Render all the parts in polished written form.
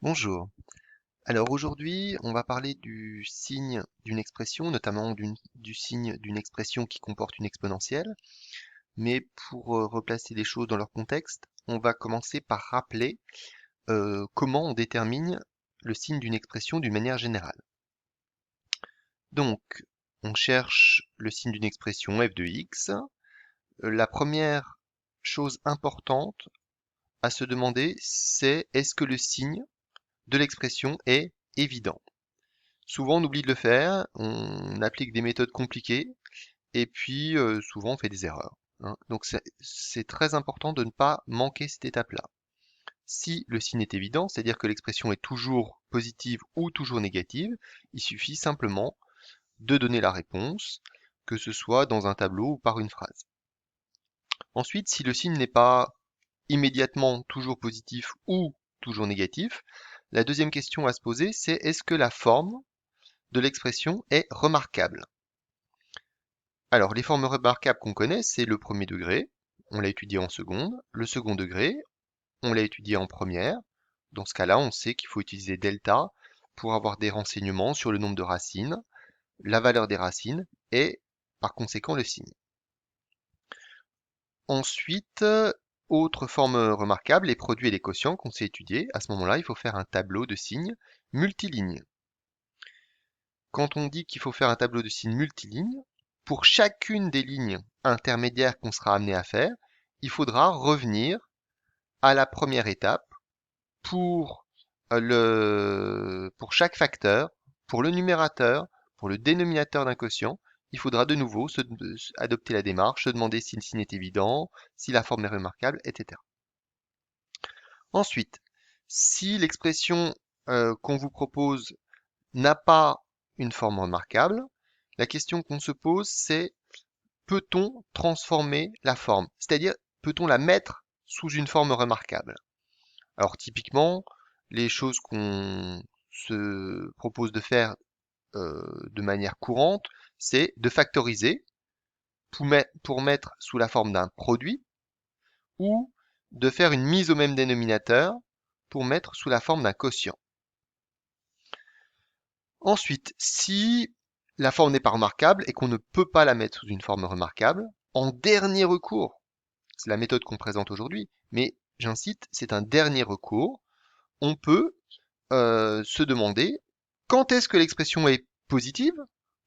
Bonjour. Alors aujourd'hui, on va parler du signe d'une expression, notamment du signe d'une expression qui comporte une exponentielle. Mais pour replacer les choses dans leur contexte, on va commencer par rappeler comment on détermine le signe d'une expression d'une manière générale. Donc, on cherche le signe d'une expression f de x. La première chose importante à se demander, c'est est-ce que le signe de l'expression est évident? Souvent, on oublie de le faire, on applique des méthodes compliquées et puis souvent on fait des erreurs, hein. Donc c'est très important de ne pas manquer cette étape-là. Si le signe est évident, c'est-à-dire que l'expression est toujours positive ou toujours négative, il suffit simplement de donner la réponse, que ce soit dans un tableau ou par une phrase. Ensuite, si le signe n'est pas immédiatement toujours positif ou toujours négatif, la deuxième question à se poser, c'est est-ce que la forme de l'expression est remarquable? Alors, les formes remarquables qu'on connaît, c'est le premier degré, on l'a étudié en seconde, le second degré, on l'a étudié en première. Dans ce cas-là, on sait qu'il faut utiliser delta pour avoir des renseignements sur le nombre de racines, la valeur des racines et par conséquent le signe. Ensuite, autre forme remarquable, les produits et les quotients qu'on sait étudier. À ce moment-là, il faut faire un tableau de signes multilignes. Quand on dit qu'il faut faire un tableau de signes multilignes, pour chacune des lignes intermédiaires qu'on sera amené à faire, il faudra revenir à la première étape pour, pour chaque facteur, pour le numérateur, pour le dénominateur d'un quotient. Il faudra de nouveau adopter la démarche, se demander si le signe est évident, si la forme est remarquable, etc. Ensuite, si l'expression qu'on vous propose n'a pas une forme remarquable, la question qu'on se pose, c'est peut-on transformer la forme? C'est-à-dire, peut-on la mettre sous une forme remarquable? Alors typiquement, les choses qu'on se propose de faire de manière courante, c'est de factoriser pour mettre sous la forme d'un produit ou de faire une mise au même dénominateur pour mettre sous la forme d'un quotient. Ensuite, si la forme n'est pas remarquable et qu'on ne peut pas la mettre sous une forme remarquable, en dernier recours, c'est la méthode qu'on présente aujourd'hui, mais j'incite, c'est un dernier recours, on peut se demander quand est-ce que l'expression est positive,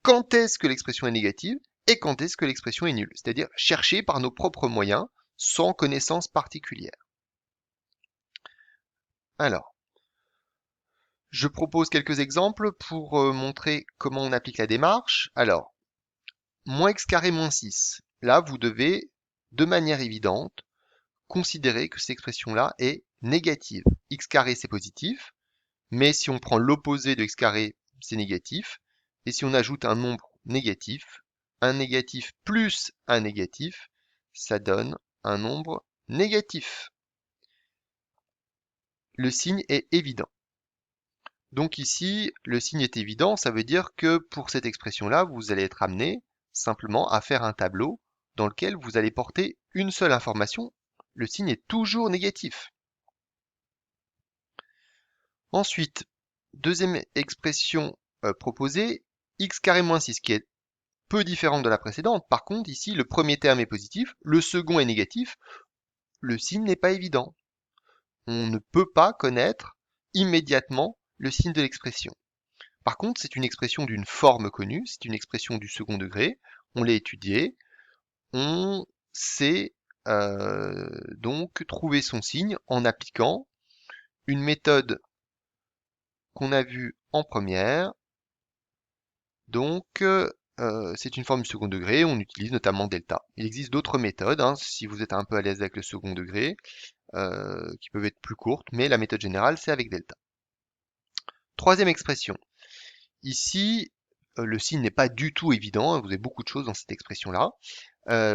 quand est-ce que l'expression est négative et quand est-ce que l'expression est nulle. C'est-à-dire chercher par nos propres moyens sans connaissance particulière. Alors, je propose quelques exemples pour montrer comment on applique la démarche. Alors, moins x carré moins 6. Là, vous devez, de manière évidente, considérer que cette expression-là est négative. X carré, c'est positif, mais si on prend l'opposé de x carré, c'est négatif. Et si on ajoute un nombre négatif, un négatif plus un négatif, ça donne un nombre négatif. Le signe est évident. Donc ici, le signe est évident, ça veut dire que pour cette expression-là, vous allez être amené simplement à faire un tableau dans lequel vous allez porter une seule information. Le signe est toujours négatif. Ensuite, deuxième expression proposée, x carré moins 6, qui est peu différente de la précédente. Par contre, ici, le premier terme est positif, le second est négatif, le signe n'est pas évident. On ne peut pas connaître immédiatement le signe de l'expression. Par contre, c'est une expression d'une forme connue, c'est une expression du second degré, on l'a étudiée, on sait donc trouver son signe en appliquant une méthode qu'on a vue en première. Donc, c'est une forme du second degré, on utilise notamment delta. Il existe d'autres méthodes, hein, si vous êtes un peu à l'aise avec le second degré, qui peuvent être plus courtes, mais la méthode générale, c'est avec delta. Troisième expression. Ici, le signe n'est pas du tout évident, hein, vous avez beaucoup de choses dans cette expression-là.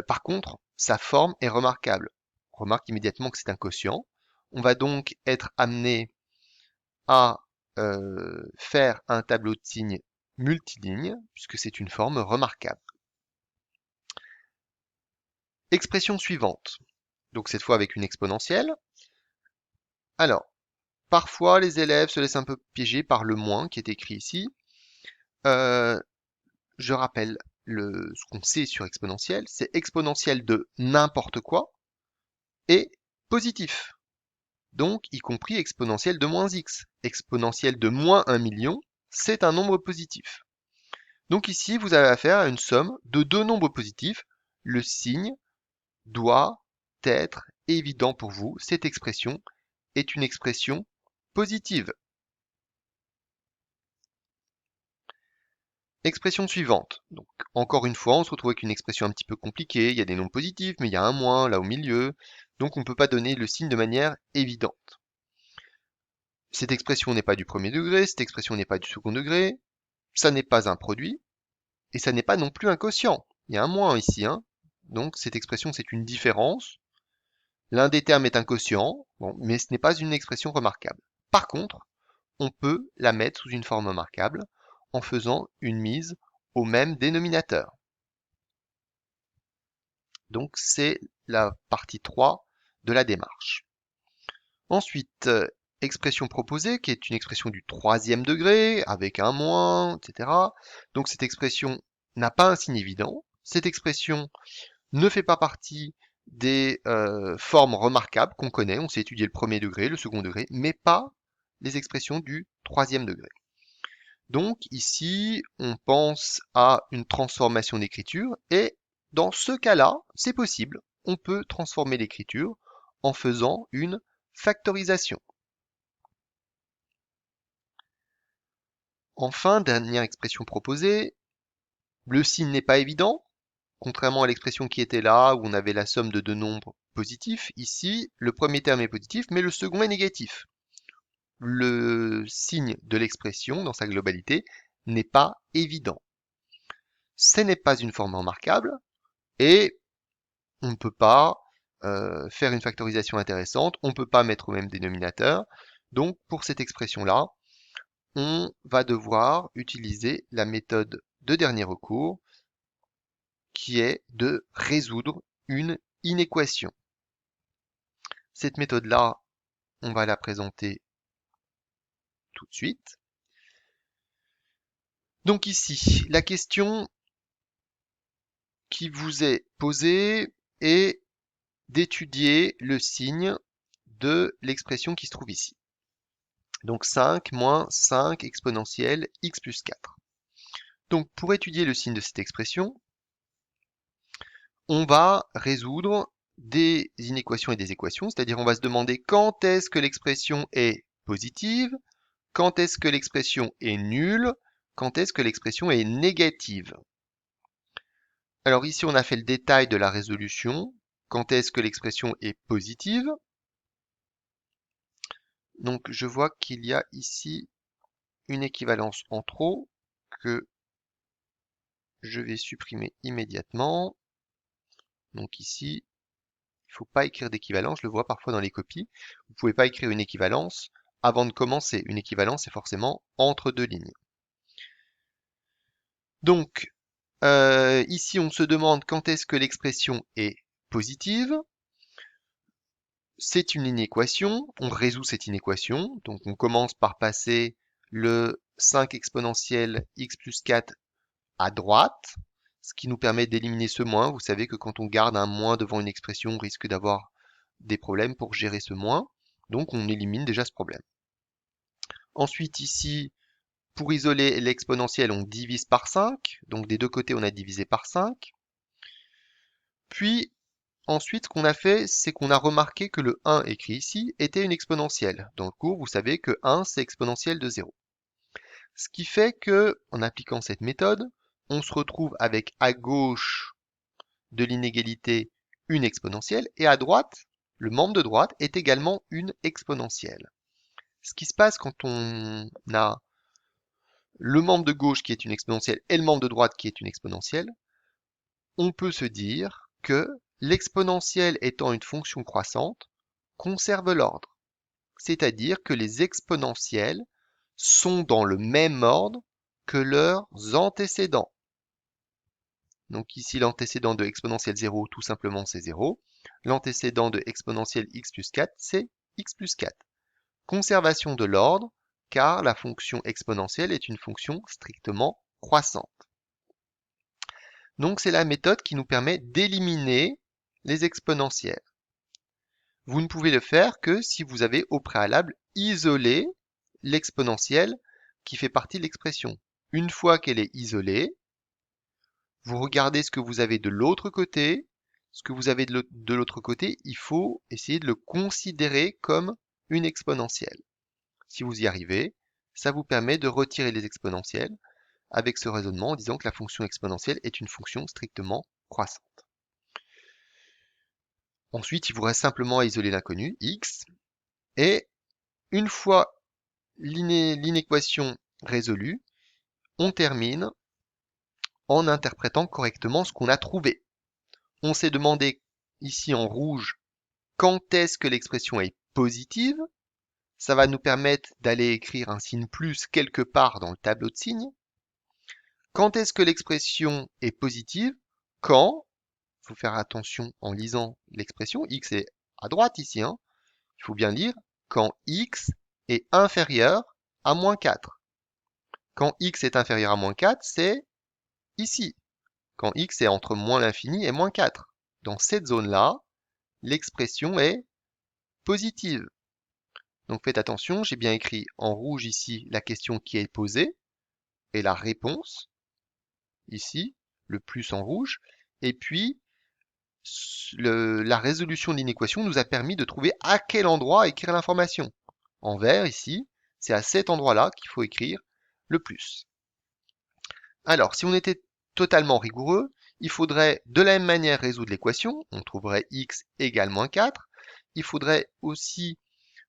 Par contre, sa forme est remarquable. On remarque immédiatement que c'est un quotient. On va donc être amené à faire un tableau de signes multiligne, puisque c'est une forme remarquable. Expression suivante. Donc cette fois avec une exponentielle. Alors, parfois les élèves se laissent un peu piéger par le moins qui est écrit ici. Je rappelle ce qu'on sait sur exponentielle, c'est exponentielle de n'importe quoi et positif. Donc, y compris exponentielle de moins x. Exponentielle de moins 1 million, c'est un nombre positif. Donc ici, vous avez affaire à une somme de deux nombres positifs. Le signe doit être évident pour vous. Cette expression est une expression positive. Expression suivante. Donc, encore une fois, on se retrouve avec une expression un petit peu compliquée. Il y a des nombres positifs, mais il y a un moins là au milieu. Donc, on ne peut pas donner le signe de manière évidente. Cette expression n'est pas du premier degré, cette expression n'est pas du second degré. Ça n'est pas un produit, et ça n'est pas non plus un quotient. Il y a un moins ici, hein. Donc, cette expression, c'est une différence. L'un des termes est un quotient, bon, mais ce n'est pas une expression remarquable. Par contre, on peut la mettre sous une forme remarquable en faisant une mise au même dénominateur. Donc c'est la partie 3 de la démarche. Ensuite, expression proposée, qui est une expression du troisième degré, avec un moins, etc. Donc cette expression n'a pas un signe évident. Cette expression ne fait pas partie des formes remarquables qu'on connaît. On sait étudier le premier degré, le second degré, mais pas les expressions du troisième degré. Donc ici, on pense à une transformation d'écriture et dans ce cas-là, c'est possible. On peut transformer l'écriture en faisant une factorisation. Enfin, dernière expression proposée, le signe n'est pas évident. Contrairement à l'expression qui était là, où on avait la somme de deux nombres positifs, ici, le premier terme est positif, mais le second est négatif. Le signe de l'expression, dans sa globalité, n'est pas évident. Ce n'est pas une forme remarquable, et on ne peut pas faire une factorisation intéressante, on ne peut pas mettre au même dénominateur. Donc pour cette expression-là, on va devoir utiliser la méthode de dernier recours, qui est de résoudre une inéquation. Cette méthode-là, on va la présenter tout de suite. Donc ici, la question qui vous est posée est d'étudier le signe de l'expression qui se trouve ici. Donc 5 moins 5 exponentielle x plus 4. Donc pour étudier le signe de cette expression, on va résoudre des inéquations et des équations, c'est-à-dire on va se demander quand est-ce que l'expression est positive, quand est-ce que l'expression est nulle, quand est-ce que l'expression est négative. Alors ici on a fait le détail de la résolution, quand est-ce que l'expression est positive. Donc je vois qu'il y a ici une équivalence en trop que je vais supprimer immédiatement. Donc ici, il ne faut pas écrire d'équivalence, je le vois parfois dans les copies. Vous ne pouvez pas écrire une équivalence avant de commencer. Une équivalence, c'est forcément entre deux lignes. Donc, ici, on se demande quand est-ce que l'expression est positive. C'est une inéquation, on résout cette inéquation. Donc, on commence par passer le 5 exponentielle x plus 4 à droite, ce qui nous permet d'éliminer ce moins. Vous savez que quand on garde un moins devant une expression, on risque d'avoir des problèmes pour gérer ce moins. Donc on élimine déjà ce problème. Ensuite ici, pour isoler l'exponentielle, on divise par 5. Donc des deux côtés, on a divisé par 5. Puis ensuite, ce qu'on a fait, c'est qu'on a remarqué que le 1 écrit ici était une exponentielle. Dans le cours, vous savez que 1, c'est exponentielle de 0. Ce qui fait que, en appliquant cette méthode, on se retrouve avec à gauche de l'inégalité une exponentielle et à droite, le membre de droite est également une exponentielle. Ce qui se passe quand on a le membre de gauche qui est une exponentielle et le membre de droite qui est une exponentielle, on peut se dire que l'exponentielle étant une fonction croissante, conserve l'ordre. C'est-à-dire que les exponentielles sont dans le même ordre que leurs antécédents. Donc ici, l'antécédent de exponentielle 0, tout simplement, c'est 0. L'antécédent de exponentielle x plus 4, c'est x plus 4. conservation de l'ordre, car la fonction exponentielle est une fonction strictement croissante. Donc c'est la méthode qui nous permet d'éliminer les exponentielles. Vous ne pouvez le faire que si vous avez au préalable isolé l'exponentielle qui fait partie de l'expression. Une fois qu'elle est isolée, vous regardez ce que vous avez de l'autre côté. Ce que vous avez de l'autre côté, il faut essayer de le considérer comme une exponentielle. Si vous y arrivez, ça vous permet de retirer les exponentielles avec ce raisonnement en disant que la fonction exponentielle est une fonction strictement croissante. Ensuite, il vous reste simplement à isoler l'inconnu, x, et une fois l'inéquation résolue, on termine en interprétant correctement ce qu'on a trouvé. On s'est demandé ici en rouge quand est-ce que l'expression est positive. Ça va nous permettre d'aller écrire un signe plus quelque part dans le tableau de signes. Quand est-ce que l'expression est positive? Quand, il faut faire attention en lisant l'expression, x est à droite ici, hein, il faut bien lire, quand x est inférieur à moins 4. Quand x est inférieur à moins 4, c'est ici. Quand x est entre moins l'infini et moins 4. Dans cette zone-là, l'expression est positive. Donc faites attention, j'ai bien écrit en rouge ici la question qui est posée et la réponse, ici, le plus en rouge. Et puis, la résolution de l'inéquation nous a permis de trouver à quel endroit écrire l'information. En vert, ici, c'est à cet endroit-là qu'il faut écrire le plus. Alors, si on était totalement rigoureux, il faudrait de la même manière résoudre l'équation. On trouverait x égale moins 4. Il faudrait aussi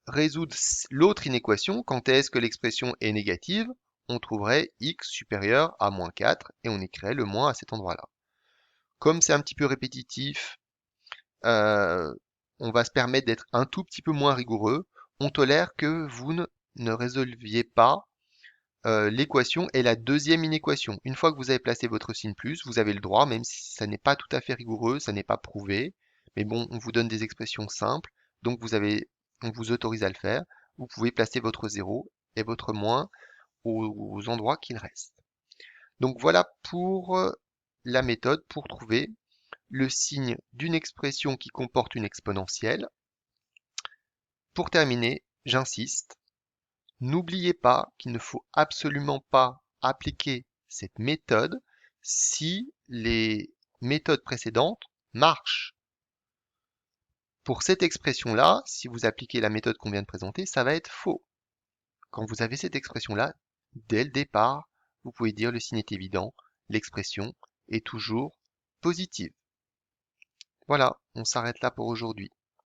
résoudre l'autre inéquation. Quand est-ce que l'expression est négative? On trouverait x supérieur à moins 4 et on écrirait le moins à cet endroit-là. Comme c'est un petit peu répétitif, on va se permettre d'être un tout petit peu moins rigoureux. On tolère que vous ne résolviez pas l'équation et la deuxième inéquation. Une fois que vous avez placé votre signe plus, vous avez le droit, même si ça n'est pas tout à fait rigoureux, ça n'est pas prouvé, mais bon, on vous donne des expressions simples, donc on vous autorise à le faire. Vous pouvez placer votre 0 et votre moins aux endroits qu'il reste. Donc voilà pour la méthode pour trouver le signe d'une expression qui comporte une exponentielle. Pour terminer, j'insiste, n'oubliez pas qu'il ne faut absolument pas appliquer cette méthode si les méthodes précédentes marchent. Pour cette expression-là, si vous appliquez la méthode qu'on vient de présenter, ça va être faux. Quand vous avez cette expression-là, dès le départ, vous pouvez dire le signe est évident, l'expression est toujours positive. Voilà, on s'arrête là pour aujourd'hui.